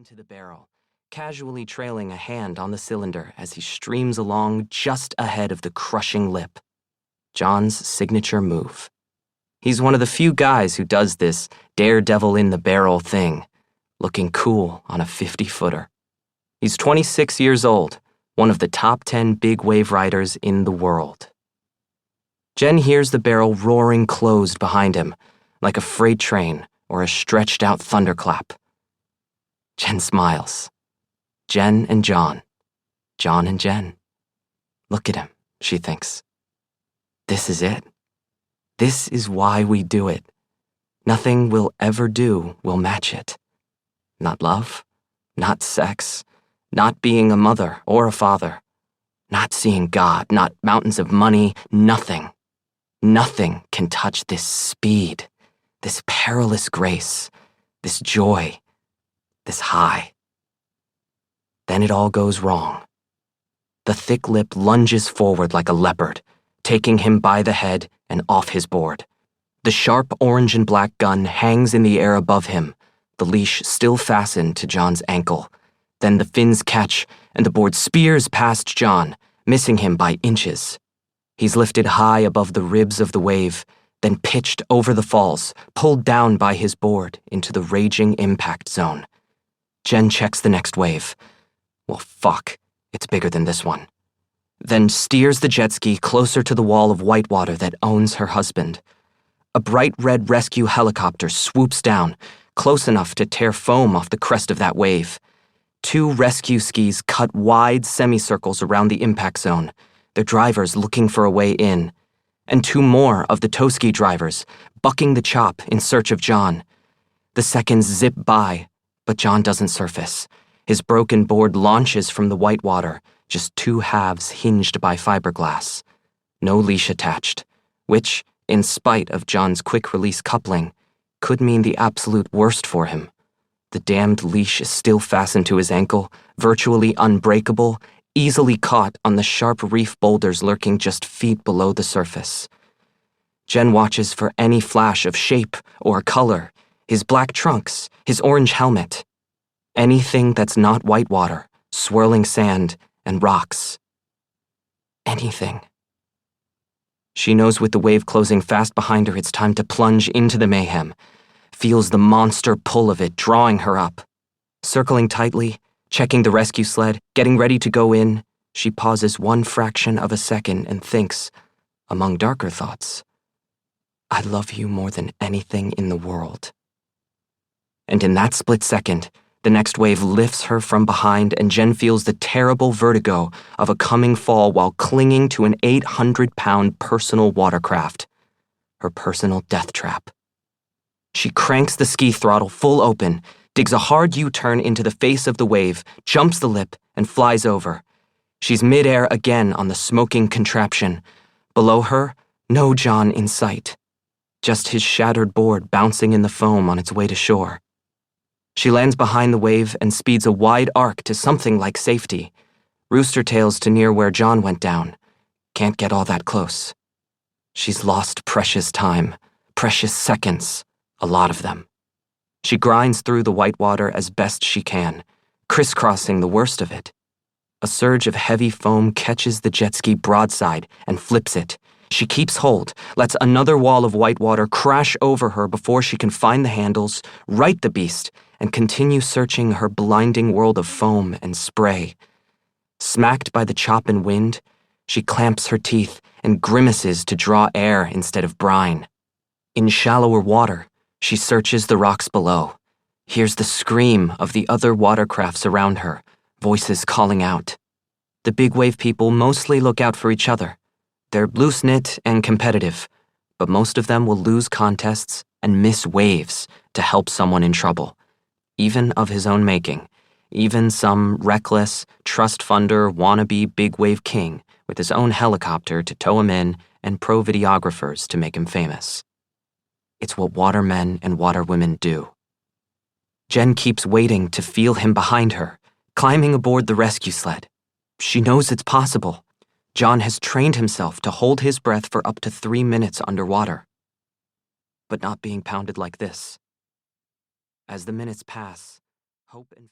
into the barrel, casually trailing a hand on the cylinder as he streams along just ahead of the crushing lip. John's signature move. He's one of the few guys who does this daredevil in the barrel thing, looking cool on a 50-footer. He's 26 years old, one of the top 10 big wave riders in the world. Jen hears the barrel roaring closed behind him, like a freight train or a stretched-out thunderclap. Jen smiles. Jen and John. John and Jen. Look at him, she thinks. This is it. This is why we do it. Nothing we'll ever do will match it. Not love, not sex, not being a mother or a father, not seeing God, not mountains of money, nothing. Nothing can touch this speed, this perilous grace, this joy, this high. Then it all goes wrong. The thick lip lunges forward like a leopard, taking him by the head and off his board. The sharp orange and black gun hangs in the air above him, the leash still fastened to John's ankle. Then the fins catch, and the board spears past John, missing him by inches. He's lifted high above the ribs of the wave, then pitched over the falls, pulled down by his board into the raging impact zone. Jen checks the next wave. Well, fuck, it's bigger than this one. Then steers the jet ski closer to the wall of whitewater that owns her husband. A bright red rescue helicopter swoops down, close enough to tear foam off the crest of that wave. 2 rescue skis cut wide semicircles around the impact zone, their drivers looking for a way in, and 2 more of the tow ski drivers bucking the chop in search of John. The seconds zip by, but John doesn't surface. His broken board launches from the whitewater, just 2 halves hinged by fiberglass. No leash attached, which, in spite of John's quick-release coupling, could mean the absolute worst for him. The damned leash is still fastened to his ankle, virtually unbreakable, easily caught on the sharp reef boulders lurking just feet below the surface. Jen watches for any flash of shape or color, his black trunks, his orange helmet. Anything that's not whitewater, swirling sand, and rocks. Anything. She knows with the wave closing fast behind her, it's time to plunge into the mayhem, feels the monster pull of it drawing her up. Circling tightly, checking the rescue sled, getting ready to go in, she pauses 1 fraction of a second and thinks, among darker thoughts, I love you more than anything in the world. And in that split second, the next wave lifts her from behind and Jen feels the terrible vertigo of a coming fall while clinging to an 800-pound personal watercraft, her personal death trap. She cranks the ski throttle full open, digs a hard U-turn into the face of the wave, jumps the lip, and flies over. She's midair again on the smoking contraption. Below her, no John in sight. Just his shattered board bouncing in the foam on its way to shore. She lands behind the wave and speeds a wide arc to something like safety. Rooster tails to near where John went down. Can't get all that close. She's lost precious time, precious seconds, a lot of them. She grinds through the whitewater as best she can, crisscrossing the worst of it. A surge of heavy foam catches the jet ski broadside and flips it. She keeps hold, lets another wall of whitewater crash over her before she can find the handles, right the beast, and continue searching her blinding world of foam and spray. Smacked by the chop and wind, she clamps her teeth and grimaces to draw air instead of brine. In shallower water, she searches the rocks below, hears the scream of the other watercrafts around her, voices calling out. The big wave people mostly look out for each other. They're loose-knit and competitive, but most of them will lose contests and miss waves to help someone in trouble, even of his own making, even some reckless, trust funder wannabe big wave king with his own helicopter to tow him in and pro videographers to make him famous. It's what watermen and waterwomen do. Jen keeps waiting to feel him behind her, climbing aboard the rescue sled. She knows it's possible. John has trained himself to hold his breath for up to 3 minutes underwater. But not being pounded like this. As the minutes pass, hope and